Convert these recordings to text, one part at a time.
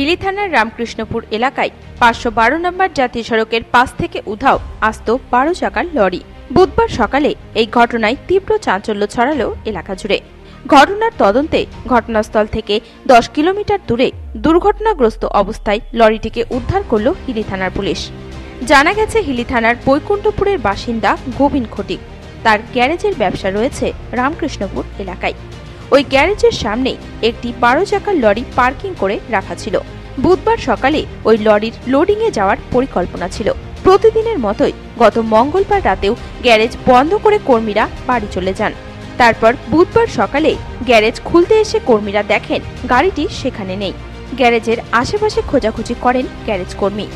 হিলি থানার রামকৃষ্ণপুর এলাকায় 512 নম্বর জাতীয় সড়কের পাশ থেকে উধাও আস্ত 12 চাকার লরি। বুধবার সকালে এই ঘটনায় তীব্র চাঞ্চল্য ছড়ালো এলাকা জুড়ে। ঘটনার তদন্তে ঘটনাস্থল থেকে 10 কিলোমিটার দূরে দুর্ঘটনাগ্রস্ত অবস্থায় লরিটিকে উদ্ধার করল হিলি থানার পুলিশ। জানা গেছে, হিলি থানার বৈকুণ্ঠপুরের বাসিন্দা গোবিন্দ খটিক। তার গ্যারেজের ব্যবসা রয়েছে রামকৃষ্ণপুর এলাকায়। ওই গ্যারেজের সামনে একটি 12 চাকার লরি পার্কিং করে রাখা ছিল। বুধবার সকালে ওই লরির লোডিংয়ে যাওয়ার পরিকল্পনা ছিল। প্রতিদিনের মতোই গত মঙ্গলবার রাতেও গ্যারেজ বন্ধ করে কর্মীরা বাড়ি চলে যান। তারপর বুধবার সকালে গ্যারেজ খুলতে এসে কর্মীরা দেখেন গাড়িটি সেখানে নেই। গ্যারেজের আশেপাশে খোঁজাখুঁজি করেন গ্যারেজ কর্মী।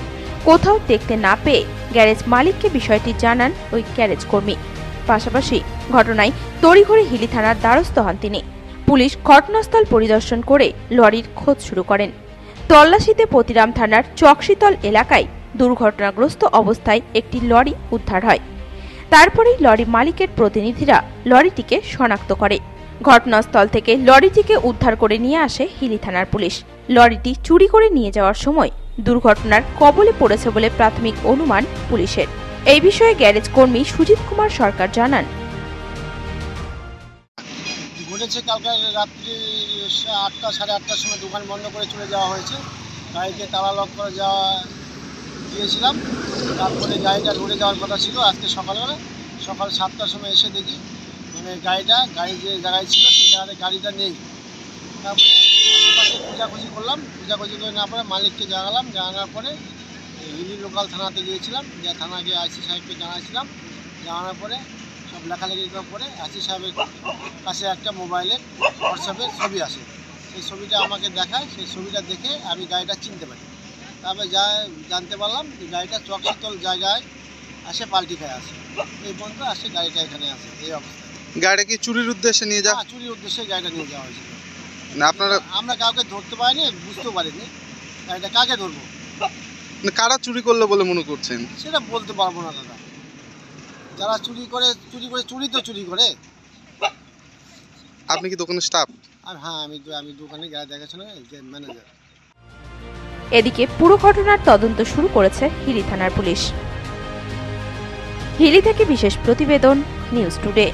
কোথাও দেখতে না পেয়ে গ্যারেজ মালিককে বিষয়টি জানান ওই গ্যারেজ কর্মী। পাশাপাশি ঘটনায় তড়িঘড়ি হিলি থানার দ্বারস্থ হন তিনি। পুলিশ ঘটনাস্থল পরিদর্শন করে লরির খোঁজ শুরু করেন। তল্লাশিতে পতিরাম থানার চকশীতল এলাকায় দুর্ঘটনাগ্রস্ত অবস্থায় একটি লরি উদ্ধার হয়। তারপরেই লরি মালিকের প্রতিনিধিরা লরিটিকে শনাক্ত করে। ঘটনাস্থল থেকে লরিটিকে উদ্ধার করে নিয়ে আসে হিলি থানার পুলিশ। লরিটি চুরি করে নিয়ে যাওয়ার সময় দুর্ঘটনার কবলে পড়েছে বলে প্রাথমিক অনুমান পুলিশের। এই বিষয়ে গ্যারেজ কর্মী সুজিত কুমার সরকার জানান, ঘটেছে কালকে রাত্রি 8টা সাড়ে 8টার সময় দোকান বন্ধ করে চলে যাওয়া হয়েছে। গাড়িকে তালা লক করে দিয়েছিলাম। তারপরে গাড়িটা রোডে যাওয়ার কথা ছিল। আজকে সকাল 7টার সময় এসে দেখি গাড়ি যে জায়গায় ছিল সেই জায়গায় গাড়িটা নেই। তারপরে আশেপাশে খোঁজাখুঁজি করলাম। খোঁজাখুঁজি করে না পরে মালিককে জানানোর পরে হিলি লোকাল থানাতে গিয়েছিলাম। যে থানাকে আইসি সাহেবকে জানানোর পরে সব লেখালেখি করার পরে আইসি সাহেবের কাছে একটা মোবাইলের হোয়াটসঅ্যাপের ছবি আসে। সেই ছবিটা আমাকে দেখায়। সেই ছবিটা দেখে আমি গাড়িটা চিনতে পারি। তারপরে জানতে পারলাম যে গাড়িটা চকশীতল জায়গায় আসে পাল্টি খায় আসে। এই পর্যন্ত আসে গাড়িটা এখানে আসে এই অবস্থায়। গাড়িটা কি চুরির উদ্দেশ্যে নিয়ে যাওয়া? চুরির উদ্দেশ্যে গাড়িটা নিয়ে যাওয়া হয়েছিল। না আমরা কাউকে ধরতে পারিনি, বুঝতেও পারিনি গাড়িটা কাকে ধরবো। কারা চুরি করলো বলে মনে করছেন? সেটা বলতে পারবো না দাদা। যারা চুরি করে। আপনি কি দোকানের স্টাফ? হ্যাঁ, আমি দোকানে গাড়ি দেখাশোনা ম্যানেজার। এদিকে পুরো ঘটনার তদন্ত শুরু করেছে হিলি থানার পুলিশ। হিলি থেকে বিশেষ প্রতিবেদন, নিউজ টুডে।